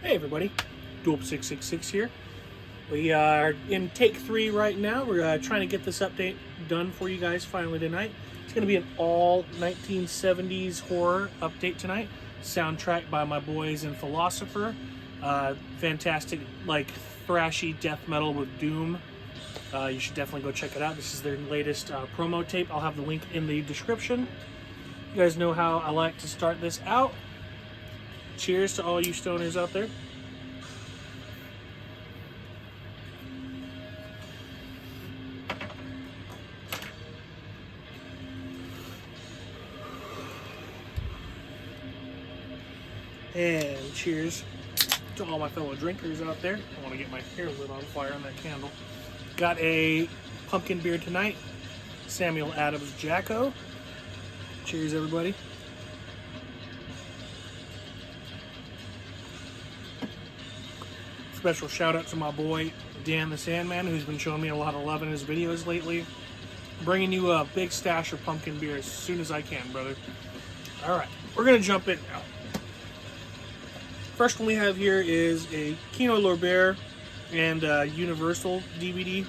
Hey everybody, Doop666 here. We are in take 3 right now. We're trying to get this update done for you guys finally tonight. It's going to be an all 1970s horror update tonight. Soundtrack by my boys in Philosopher. Fantastic, like, thrashy death metal with doom. You should definitely go check it out. This is their latest promo tape. I'll have the link in the description. You guys know how I like to start this out. Cheers to all you stoners out there. And cheers to all my fellow drinkers out there. I want to get my hair lit on fire on that candle. Got a pumpkin beer tonight. Samuel Adams Jacko. Cheers, everybody. Special shout out to my boy DanTheSandman, who's been showing me a lot of love in his videos lately. Bringing you a big stash of pumpkin beer as soon as I can, brother. Alright, we're going to jump in now. First one we have here is a Kino Lorber and Universal DVD.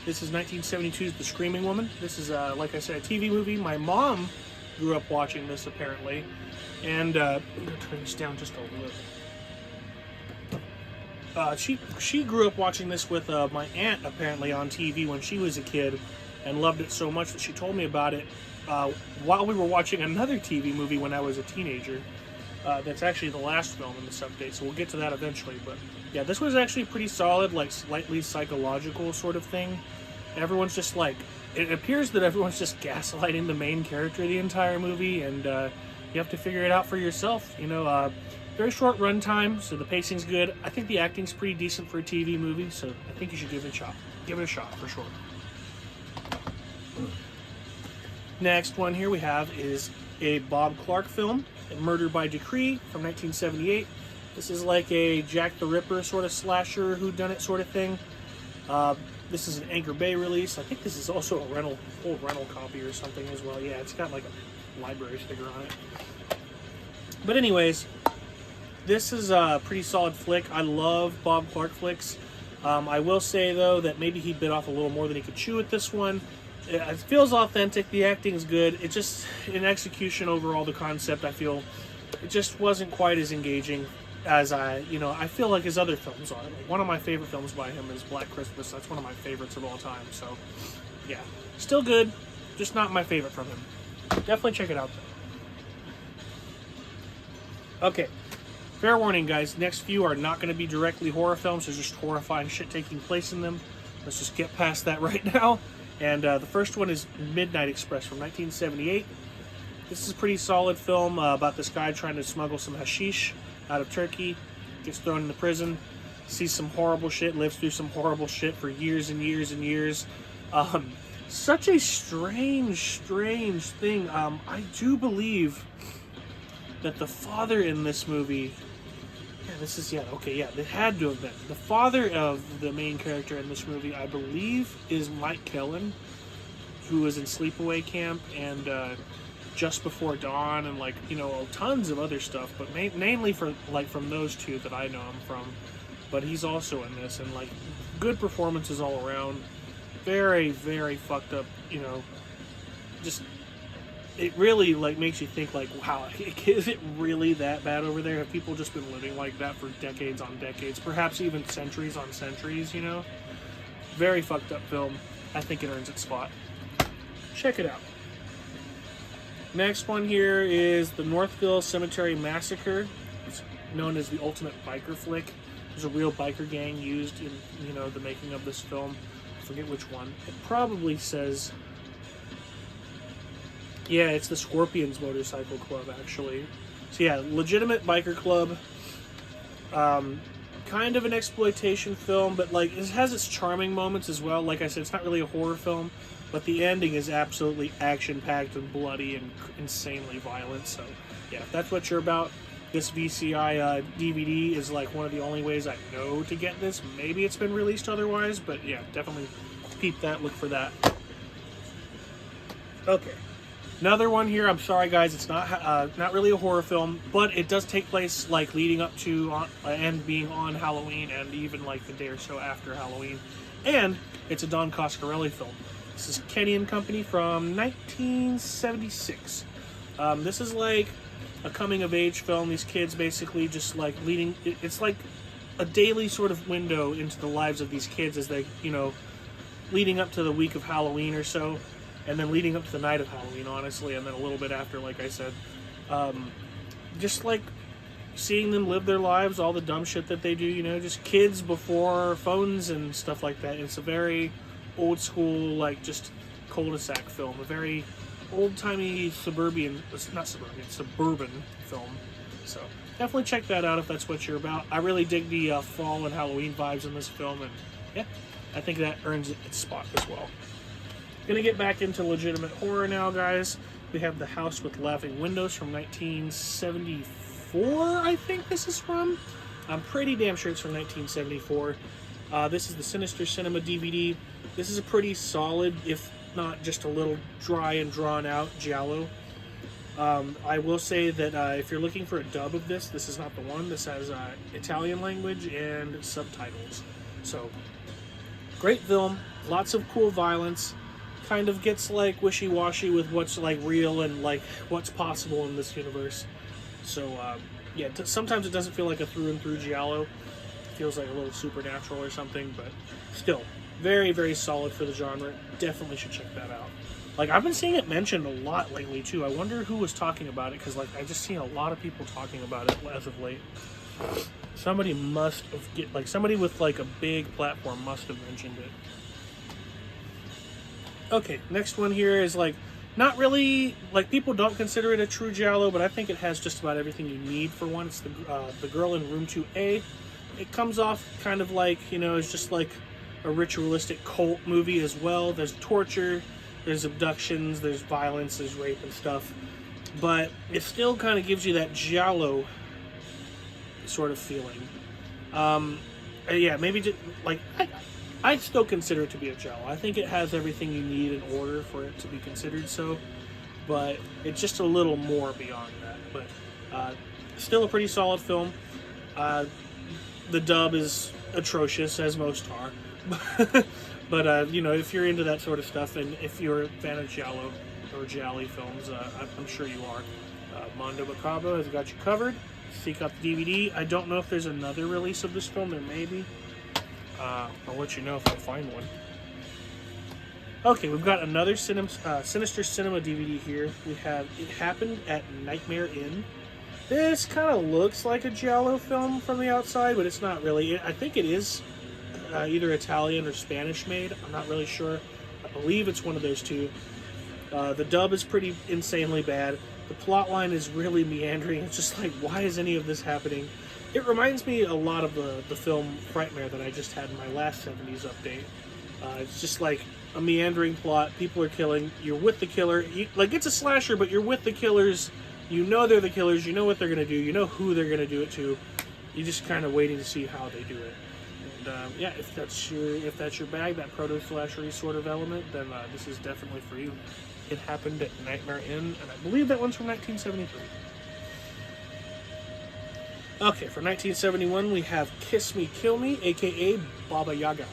This is 1972's The Screaming Woman. This is, like I said, a TV movie. My mom grew up watching this, apparently. And I'm going to turn this down just a little. She grew up watching this with my aunt, apparently, on TV when she was a kid, and loved it so much that she told me about it while we were watching another TV movie when I was a teenager. That's actually the last film in this update, so we'll get to that eventually. But yeah, this was actually pretty solid, like slightly psychological sort of thing. Everyone's just like, it appears that everyone's just gaslighting the main character the entire movie, and you have to figure it out for yourself, you know. Very short runtime, so the pacing's good. I think the acting's pretty decent for a TV movie, so I think you should give it a shot. Give it a shot, for sure. Next one here we have is a Bob Clark film, Murder by Decree, from 1978. This is like a Jack the Ripper sort of slasher, whodunit sort of thing. This is an Anchor Bay release. I think this is also a full rental copy or something as well. Yeah, it's got like a library sticker on it. But anyways, this is a pretty solid flick. I love Bob Clark flicks. I will say, though, that maybe he bit off a little more than he could chew with this one. It feels authentic. The acting is good. It just, in execution overall, the concept, I feel, it just wasn't quite as engaging as I feel like his other films are. Like, one of my favorite films by him is Black Christmas. That's one of my favorites of all time. So, yeah. Still good, just not my favorite from him. Definitely check it out, though. Okay. Fair warning, guys, next few are not going to be directly horror films. There's just horrifying shit taking place in them. Let's just get past that right now. And the first one is Midnight Express from 1978. This is a pretty solid film about this guy trying to smuggle some hashish out of Turkey. Gets thrown into prison. Sees some horrible shit. Lives through some horrible shit for years and years and years. Such a strange thing. I do believe that the father in this movie... it had to have been. The father of the main character in this movie, I believe, is Mike Kellen, who was in Sleepaway Camp and Just Before Dawn and, tons of other stuff, but mainly from those two that I know him from. But he's also in this, and, good performances all around. Very, very fucked up, just... It really, makes you think, wow, is it really that bad over there? Have people just been living like that for decades on decades? Perhaps even centuries on centuries, Very fucked up film. I think it earns its spot. Check it out. Next one here is the Northville Cemetery Massacre. It's known as the ultimate biker flick. There's a real biker gang used in, the making of this film. I forget which one. It probably says... Yeah, it's the Scorpions Motorcycle Club, actually. So yeah, legitimate biker club. Kind of an exploitation film, but it has its charming moments as well. Like I said, it's not really a horror film, but the ending is absolutely action-packed and bloody and insanely violent. So yeah, if that's what you're about, this VCI DVD is one of the only ways I know to get this. Maybe it's been released otherwise, but yeah, definitely peep that, look for that. Okay. Another one here. I'm sorry, guys. It's not really a horror film, but it does take place like leading up to and being on Halloween, and even like the day or so after Halloween. And it's a Don Coscarelli film. This is Kenny and Company from 1976. This is like a coming of age film. These kids basically just like it's like a daily sort of window into the lives of these kids as they, leading up to the week of Halloween or so. And then leading up to the night of Halloween, honestly, and then a little bit after, like I said. Just like seeing them live their lives, all the dumb shit that they do, just kids before phones and stuff like that. It's a very old school, like just cul-de-sac film, a very old-timey suburban film. So definitely check that out if that's what you're about. I really dig the fall and Halloween vibes in this film, and yeah, I think that earns its spot as well. Gonna get back into legitimate horror now, guys. We have The House with Laughing Windows from 1974, I think this is from. I'm pretty damn sure it's from 1974. This is the Sinister Cinema DVD. This is a pretty solid, if not just a little dry and drawn out giallo. I will say that if you're looking for a dub of this is not the one. This has Italian language and subtitles. So, great film, lots of cool violence. Kind of gets like wishy-washy with what's like real and like what's possible in this universe. So yeah, sometimes it doesn't feel like a through and through giallo. It feels like a little supernatural or something, but still very, very solid for the genre. Definitely should check that out. Like, I've been seeing it mentioned a lot lately too. I wonder who was talking about it, because like I've just seen a lot of people talking about it as of late. Somebody must have somebody with like a big platform must have mentioned it. Okay, next one here is like not really, like, people don't consider it a true giallo, but I think it has just about everything you need for one. It's the Girl in Room 2A. It comes off kind of like, it's just like a ritualistic cult movie as well. There's torture, there's abductions, there's violence, there's rape and stuff, but it still kind of gives you that giallo sort of feeling. Yeah, maybe just like I still consider it to be a giallo. I think it has everything you need in order for it to be considered so, but it's just a little more beyond that. But still a pretty solid film. The dub is atrocious, as most are. But if you're into that sort of stuff, and if you're a fan of giallo or gialli films, I'm sure you are. Mondo Macabro has got you covered. Seek out the DVD. I don't know if there's another release of this film. There may be. I'll let you know if I find one. Okay, we've got another Sinister Cinema DVD here. We have It Happened at Nightmare Inn. This kind of looks like a giallo film from the outside, but it's not really. I think it is either Italian or Spanish made. I'm not really sure. I believe it's one of those two. The dub is pretty insanely bad. The plot line is really meandering. It's just like, why is any of this happening? It reminds me a lot of the film Frightmare that I just had in my last 70s update. It's just like a meandering plot. People are killing. You're with the killer. It's a slasher, but you're with the killers. You know they're the killers. You know what they're going to do. You know who they're going to do it to. You're just kind of waiting to see how they do it. And yeah, if that's your bag, that proto-slashery sort of element, then this is definitely for you. It Happened at Nightmare Inn, and I believe that one's from 1973. Okay, for 1971, we have Kiss Me, Kill Me, aka Baba Yaga.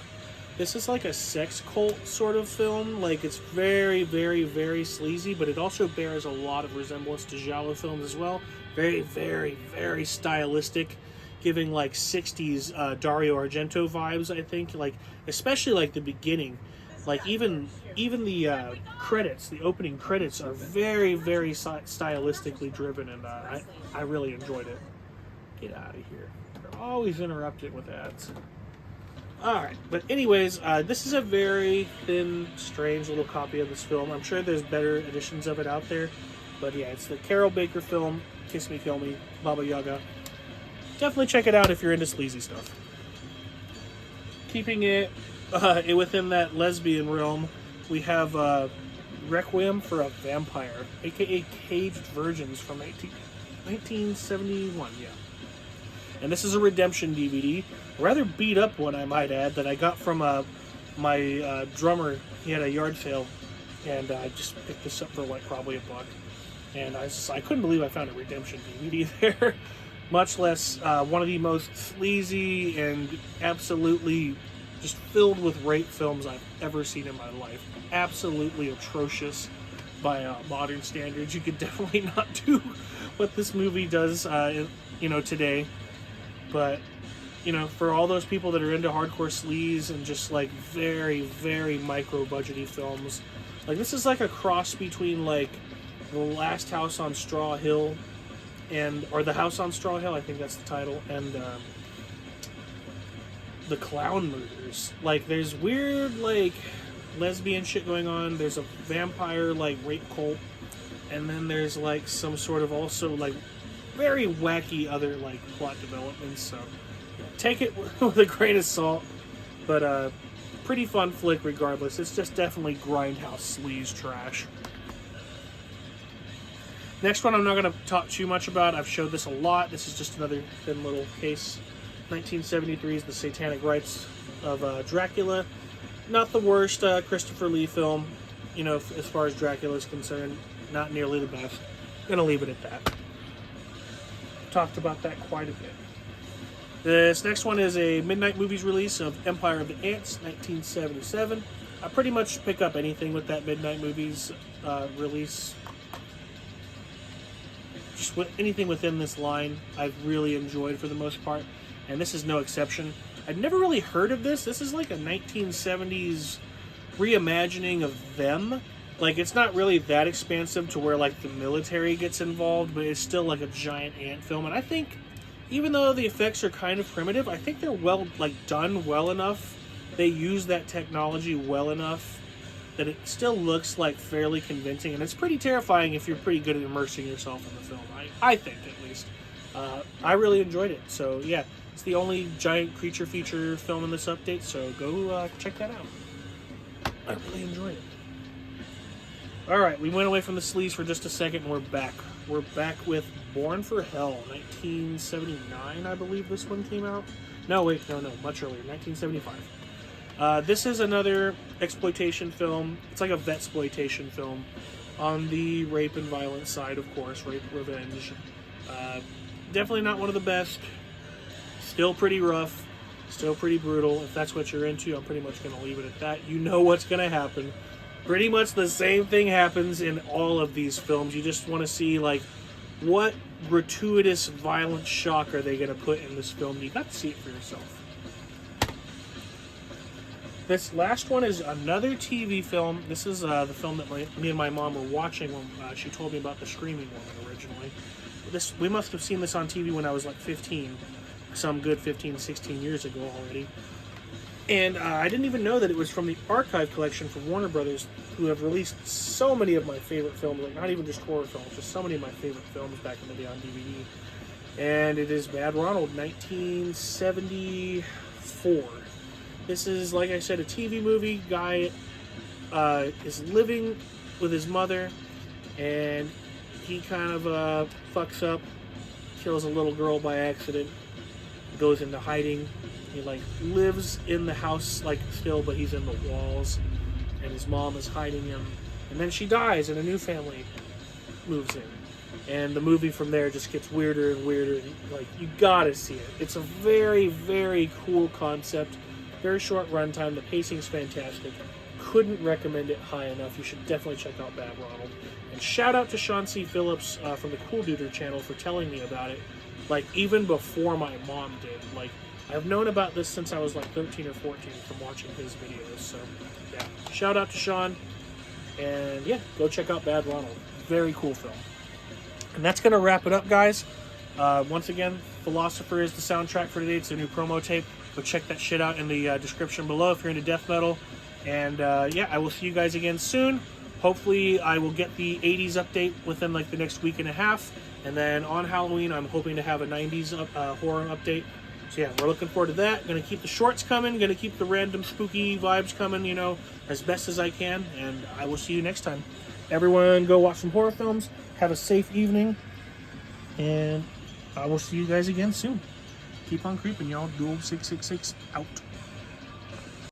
This is like a sex cult sort of film. Like, it's very, very, very sleazy, but it also bears a lot of resemblance to giallo films as well. Very, very, very stylistic, giving like 60s Dario Argento vibes, I think. Like, especially like the beginning. Like, even the credits, the opening credits are very, very stylistically driven, and I really enjoyed it. Get out of here. They're always interrupted with ads. Alright, but anyways, this is a very thin, strange little copy of this film. I'm sure there's better editions of it out there, but yeah, it's the Carol Baker film, Kiss Me, Kill Me, Baba Yaga. Definitely check it out if you're into sleazy stuff. Keeping it within that lesbian realm, we have Requiem for a Vampire, aka Caged Virgins from 1971, yeah. And this is a redemption DVD, a rather beat up one, I might add, that I got from my drummer. He had a yard sale and I just picked this up for like probably $1. And I couldn't believe I found a redemption DVD there. Much less one of the most sleazy and absolutely just filled with rape films I've ever seen in my life. Absolutely atrocious by modern standards. You could definitely not do what this movie does, today. But, for all those people that are into hardcore sleaze and just like very, very micro-budgety films, like this is like a cross between like The Last House on Straw Hill or The House on Straw Hill, I think that's the title, and The Clown Murders. Like, there's weird, like, lesbian shit going on. There's a vampire, like, rape cult. And then there's, like, some sort of also, like, very wacky other, like, plot developments. So, take it with a grain of salt. But, pretty fun flick regardless. It's just definitely grindhouse sleaze trash. Next one I'm not going to talk too much about. I've showed this a lot. This is just another thin little case. 1973 is the Satanic Rights of Dracula. Not the worst Christopher Lee film, as far as Dracula is concerned. Not nearly the best. Going to leave it at that. Talked about that quite a bit. This next one is a Midnight Movies release of Empire of the Ants, 1977. I pretty much pick up anything with that Midnight Movies release. Just anything within this line I've really enjoyed for the most part, and this is no exception. I'd never really heard of this. This is like a 1970s reimagining of Them. Like, it's not really that expansive to where like the military gets involved, but it's still like a giant ant film. And I think, even though the effects are kind of primitive, I think they're done well enough. They use that technology well enough that it still looks like fairly convincing, and it's pretty terrifying if you're pretty good at immersing yourself in the film. I think, at least. I really enjoyed it. So yeah, it's the only giant creature feature film in this update, so go check that out. I really enjoyed it. Alright, we went away from the sleaze for just a second, and we're back. We're back with Born for Hell, 1979, I believe this one came out. No, wait, no, much earlier, 1975. This is another exploitation film. It's like a vetsploitation film on the rape and violence side, of course. Rape revenge. Definitely not one of the best. Still pretty rough. Still pretty brutal. If that's what you're into, I'm pretty much going to leave it at that. You know what's going to happen. Pretty much the same thing happens in all of these films. You just want to see, like, what gratuitous violent shock are they going to put in this film. You got to see it for yourself. This last one is another TV film. This is the film that me and my mom were watching when she told me about The Screaming Woman originally. We must have seen this on TV when I was like 15. Some good 15, 16 years ago already. And I didn't even know that it was from the archive collection from Warner Brothers, who have released so many of my favorite films, like not even just horror films, just so many of my favorite films back in the day on DVD. And it is Bad Ronald, 1974. This is, like I said, a TV movie. Guy is living with his mother, and he kind of fucks up, kills a little girl by accident, goes into hiding. He, like, lives in the house, like, still, but he's in the walls, and his mom is hiding him. And then she dies, and a new family moves in. And the movie from there just gets weirder and weirder. And, like, you gotta see it. It's a very, very cool concept. Very short runtime. The pacing's fantastic. Couldn't recommend it high enough. You should definitely check out Bad Ronald. And shout out to Sean C. Phillips from the Cool Duder channel for telling me about it. Like, even before my mom did. Like, I've known about this since I was like 13 or 14 from watching his videos. So, yeah. Shout out to Sean. And, yeah, go check out Bad Ronald. Very cool film. And that's going to wrap it up, guys. Once again, Philosopher is the soundtrack for today. It's a new promo tape. Go check that shit out in the description below if you're into death metal. And, yeah, I will see you guys again soon. Hopefully, I will get the 80s update within, like, the next week and a half. And then on Halloween, I'm hoping to have a 90s horror update. So, yeah, we're looking forward to that. Going to keep the shorts coming. Going to keep the random spooky vibes coming, you know, as best as I can. And I will see you next time. Everyone, go watch some horror films. Have a safe evening. And I will see you guys again soon. Keep on creeping, y'all. Duel 666 out.